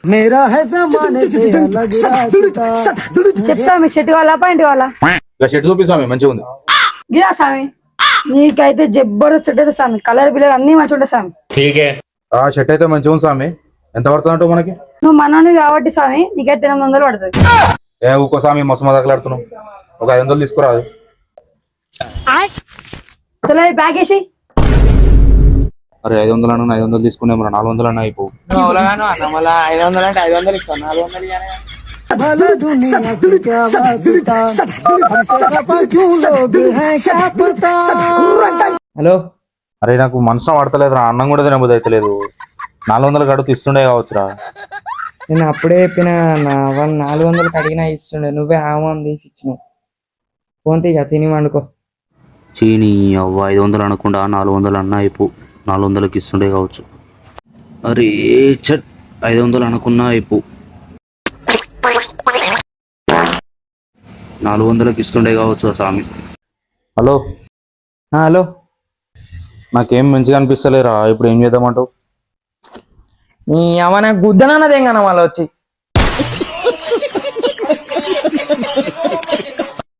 मेरा है जमाने से अलग रास्ता। చెప్పు స్వామి, షర్ట్ కావాలా పాయింట్ కావాలా? ఇలా షర్ట్ చూపి స్వామి మంచిగా ఉంది. గిరా స్వామి, నీకైతే జబర్దస్త్ షర్ట్ అయితే స్వామి, కలర్ బిల్లర్ అన్ని మంచిగా ఉంటాయి స్వామి. ఆ షర్ట్ అయితే మంచిగా ఉంది స్వామి. ఎంత పడుతున్నట్టు మనకి? నువ్వు మనోని కాబట్టి స్వామి నీకైతే 800 పడుతుంది. ఏ ఊకో స్వామి, మస్తు మదకలాడుతున్నావు. ఒక 500 తీసుకురాదు. చలో ప్యాక్ చేసి. అరే 500 అన్న 500 తీసుకునే మన 400 అన్న అయిపో. మళ్ళా 500 అంటే 500 ఇస్తాను, 400 ఇయ్యాలి. भला दुनिया से क्या वास्ता, हमसे खफा क्यों लोग हैं क्या पता। హలో, అరే నాకు మనసులో పడతలేదురా, అన్నం కూడా తినబుద్ధి అయితే లేదు. 400 కడుతూ ఇస్తుండే కావచ్చురా. నేను అప్పుడే చెప్పిన వాళ్ళు 400 అడిగినా ఇస్తుండే, నువ్వే ఆమం తీసి ఇచ్చినావు. ఫోన్ తీగా తిని వండుకో. చీని అవ్వ 500 అనకుండా 400 అన్న అయిపో. 400కి ఇస్తుండే కావచ్చు. అరే చట్ 500 అనుకున్నా అయిపో. 400కి ఇస్తుండే కావచ్చు స్వామి. హలో హలో, నాకేం మంచిగా అనిపిస్తలేరా, ఇప్పుడు ఏం చేద్దామంటావు? నీ ఏమన్నా గుద్దనన్నదేం కన్నా మళ్ళీ వచ్చి